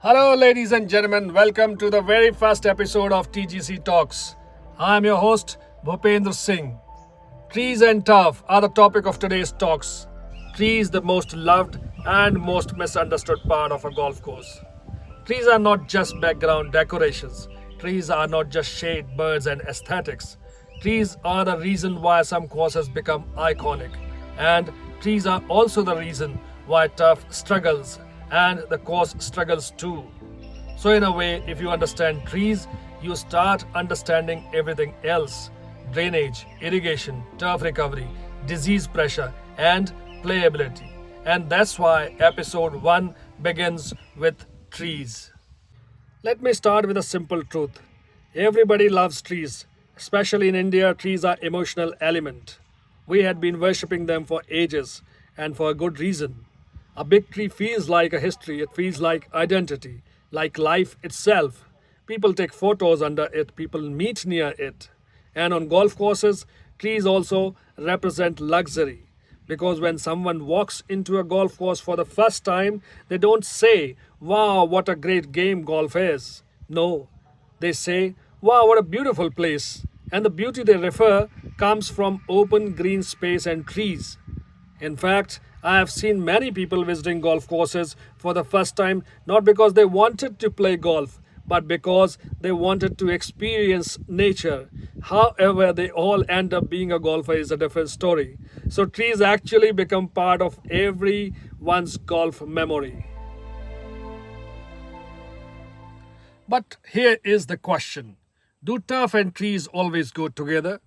Hello, ladies and gentlemen. Welcome to the very first episode of TGC Talks. I'm your host, Bhupendra Singh. Trees and turf are the topic of today's talks. Trees, the most loved and most misunderstood part of a golf course. Trees are not just background decorations. Trees are not just shade, birds, and aesthetics. Trees are the reason why some courses become iconic. And trees are also the reason why turf struggles and the course struggles too. So, in a way, if you understand trees, you start understanding everything else: drainage, irrigation, turf recovery, disease pressure, and playability. And that's why episode 1 begins with trees. Let me start with a simple truth. Everybody loves trees. Especially in India, trees are emotional element. We had been worshipping them for ages and for a good reason. A big tree feels like a history, it feels like identity, like life itself. People take photos under it, people meet near it. And on golf courses, trees also represent luxury. Because when someone walks into a golf course for the first time, they don't say, "Wow, what a great game golf is." No, they say, "Wow, what a beautiful place." And the beauty they refer comes from open green space and trees. In fact, I have seen many people visiting golf courses for the first time not because they wanted to play golf, but because they wanted to experience nature. However, they all end up being a golfer is a different story. So, trees actually become part of everyone's golf memory. But here is the question: do turf and trees always go together?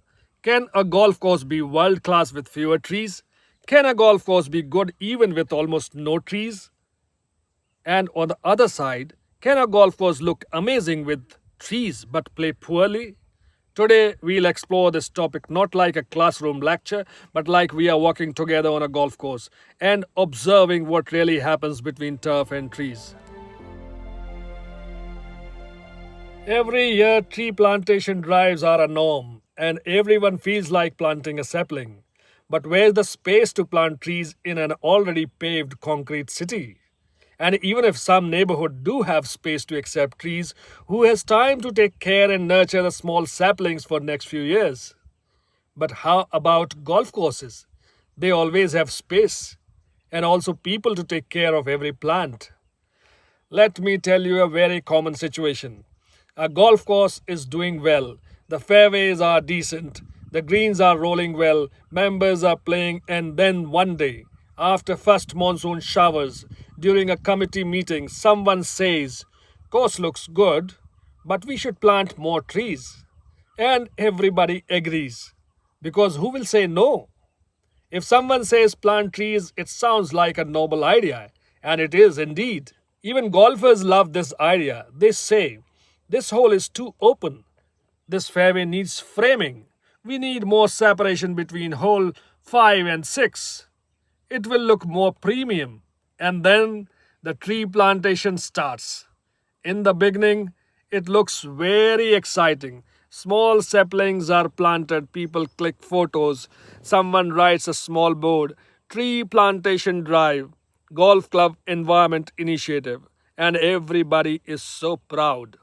Can a golf course be world class with fewer trees? Can a golf course be good even with almost no trees? And on the other side, can a golf course look amazing with trees but play poorly? Today, we'll explore this topic not like a classroom lecture, but like we are walking together on a golf course and observing what really happens between turf and trees. Every year, tree plantation drives are a norm, and everyone feels like planting a sapling. But where's the space to plant trees in an already paved concrete city? And even if some neighborhoods do have space to accept trees, who has time to take care and nurture the small saplings for next few years? But how about golf courses? They always have space and also people to take care of every plant. Let me tell you a very common situation. A golf course is doing well. The fairways are decent. The greens are rolling well. Members are playing, and then one day, after first monsoon showers, during a committee meeting, someone says, "Course looks good, but we should plant more trees." And everybody agrees. Because who will say no? If someone says plant trees, it sounds like a noble idea, and it is indeed. Even golfers love this idea. They say, "This hole is too open. This fairway needs framing. We need more separation between hole 5 and 6. It will look more premium." And then the tree plantation starts. In the beginning, it looks very exciting. Small saplings are planted, people click photos, someone writes a small board, "Tree Plantation Drive, Golf Club Environment Initiative," and everybody is so proud.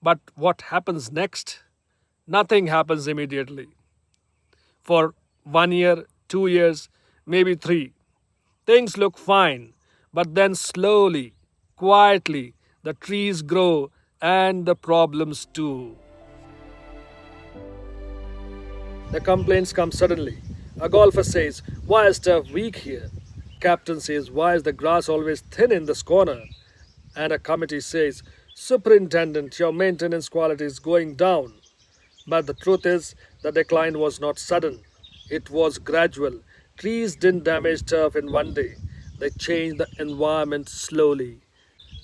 But what happens next? Nothing happens immediately. For 1 year, 2 years, maybe three, things look fine, but then slowly, quietly, the trees grow and the problems too. The complaints come suddenly. A golfer says, "Why is turf weak here?" Captain says, "Why is the grass always thin in this corner?" And a committee says, "Superintendent, your maintenance quality is going down." But the truth is, the decline was not sudden. It was gradual. Trees didn't damage turf in one day. They changed the environment slowly.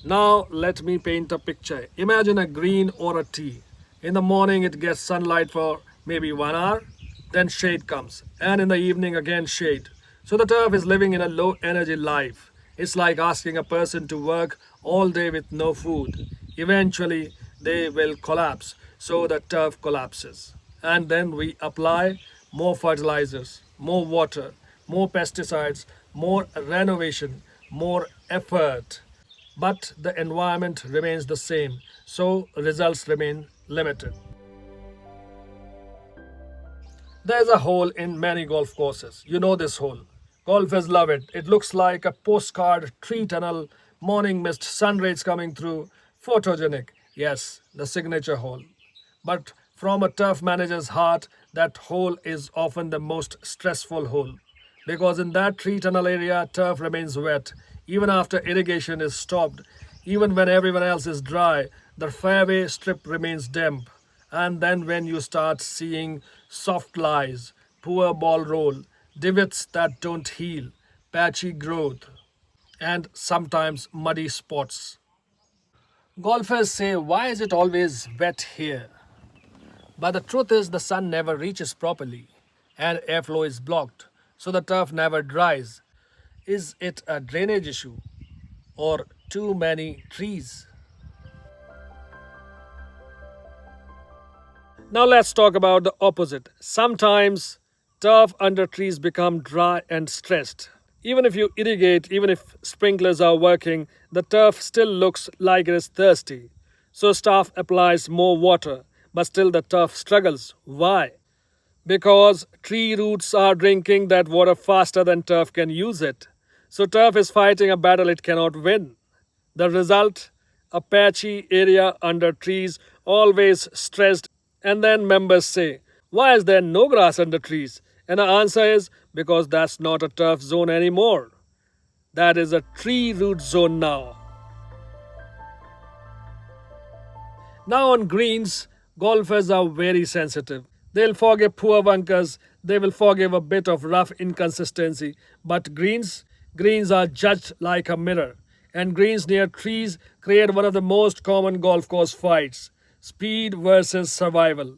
Now let me paint a picture. Imagine a green or a tea. In the morning it gets sunlight for maybe 1 hour, then shade comes, and in the evening again shade. So the turf is living in a low energy life. It's like asking a person to work all day with no food. Eventually they will collapse, so the turf collapses. And then we apply more fertilizers, more water, more pesticides, more renovation, more effort. but the environment remains the same, so results remain limited. There's a hole in many golf courses. You know this hole. Golfers love it. It looks like a postcard, tree tunnel, morning mist, sun rays coming through. Photogenic. Yes, the signature hole. But from a turf manager's heart, that hole is often the most stressful hole. Because in that tree tunnel area, turf remains wet. Even after irrigation is stopped, even when everyone else is dry, the fairway strip remains damp. And then when you start seeing soft lies, poor ball roll, divots that don't heal, patchy growth, and sometimes muddy spots. Golfers say, why is it always wet here? But the truth is, the sun never reaches properly, and airflow is blocked, so the turf never dries. Is it a drainage issue or too many trees? Now let's talk about the opposite. Sometimes turf under trees become dry and stressed. Even if you irrigate, even if sprinklers are working, the turf still looks like it is thirsty. So staff applies more water, but still the turf struggles. Why? Because tree roots are drinking that water faster than turf can use it. So turf is fighting a battle it cannot win. The result? A patchy area under trees, always stressed. And then members say, why is there no grass under trees? And the answer is because that's not a turf zone anymore. That is a tree root zone now. Now on greens, golfers are very sensitive. They'll forgive poor bunkers, they will forgive a bit of rough inconsistency. But greens are judged like a mirror. And greens near trees create one of the most common golf course fights: speed versus survival.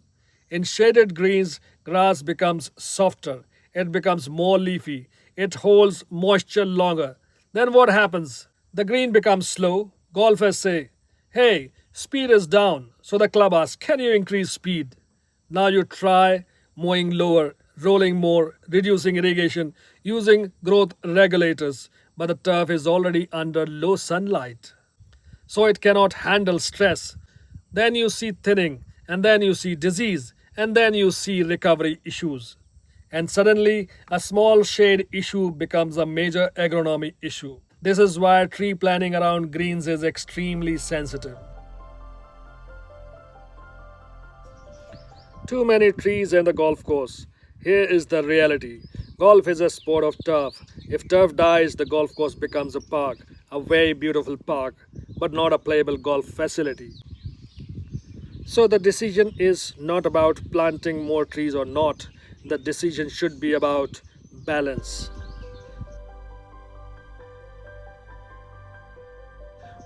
In shaded greens, grass becomes softer, it becomes more leafy, it holds moisture longer. Then what happens? The green becomes slow. Golfers say, hey, speed is down. So the club asks, can you increase speed? Now you try mowing lower, rolling more, reducing irrigation, using growth regulators. But the turf is already under low sunlight, so it cannot handle stress. Then you see thinning, and then you see disease, and then you see recovery issues. And suddenly, a small shade issue becomes a major agronomy issue. This is why tree planting around greens is extremely sensitive. Too many trees in the golf course. Here is the reality. Golf is a sport of turf. If turf dies, the golf course becomes a park, a very beautiful park, but not a playable golf facility. So the decision is not about planting more trees or not. The decision should be about balance.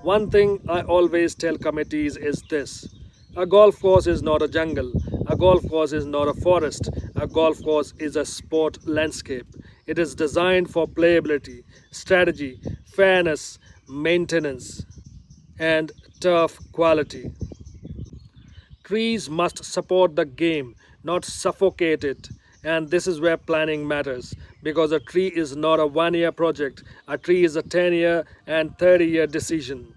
One thing I always tell committees is this: a golf course is not a jungle, a golf course is not a forest, a golf course is a sport landscape. It is designed for playability, strategy, fairness, maintenance, and turf quality. Trees must support the game, not suffocate it. And this is where planning matters, because a tree is not a 1 year project, a tree is a 10-year and 30-year decision.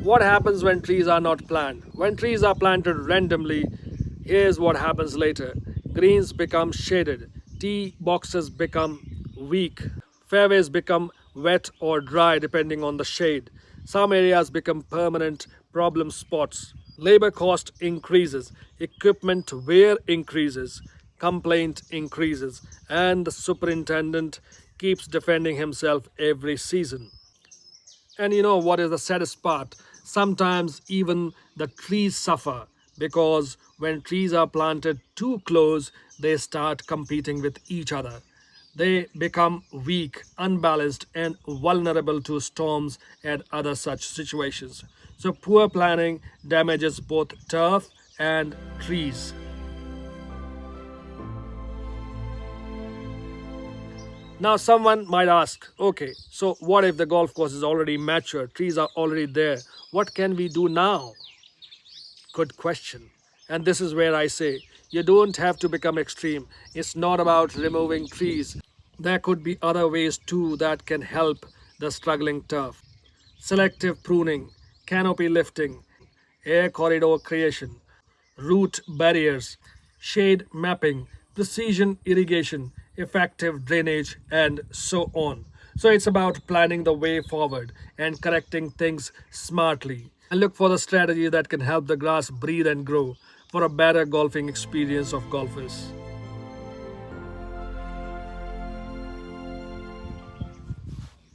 What happens when trees are not planted? When trees are planted randomly, here's what happens later: greens become shaded, tee boxes become weak, fairways become wet or dry depending on the shade. Some areas become permanent problem spots. Labor cost increases, equipment wear increases, complaint increases, and the superintendent keeps defending himself every season. And you know what is the saddest part? Sometimes even the trees suffer because when trees are planted too close, they start competing with each other. They become weak, unbalanced, and vulnerable to storms and other such situations. So, poor planning damages both turf and trees. Now, someone might ask, okay, so what if the golf course is already mature, trees are already there? What can we do now? Good question. And this is where I say, you don't have to become extreme. It's not about removing trees, There could be other ways too that can help the struggling turf: selective pruning, canopy lifting, air corridor creation, root barriers, shade mapping, precision irrigation, effective drainage, and so on. So it's about planning the way forward and correcting things smartly. And look for the strategy that can help the grass breathe and grow for a better golfing experience of golfers.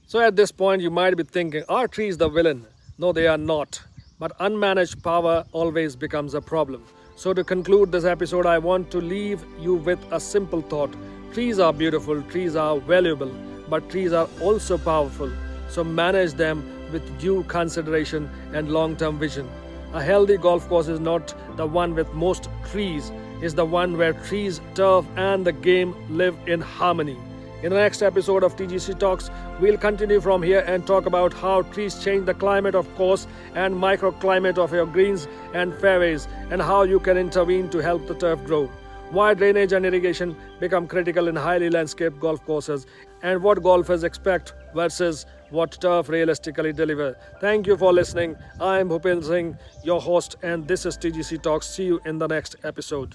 So at this point, you might be thinking, are trees the villain? No, they are not. But unmanaged power always becomes a problem. So to conclude this episode, I want to leave you with a simple thought. Trees are beautiful, trees are valuable, but trees are also powerful. So manage them with due consideration and long term vision. A healthy golf course is not the one with most trees, it's the one where trees, turf, and the game live in harmony. In the next episode of TGC Talks, we'll continue from here and talk about how trees change the climate of course and microclimate of your greens and fairways, and how you can intervene to help the turf grow. Why drainage and irrigation become critical in highly landscaped golf courses, and what golfers expect versus what turf realistically deliver. Thank you for listening. I'm Bhupendra Singh, your host, and this is TGC Talks. See you in the next episode.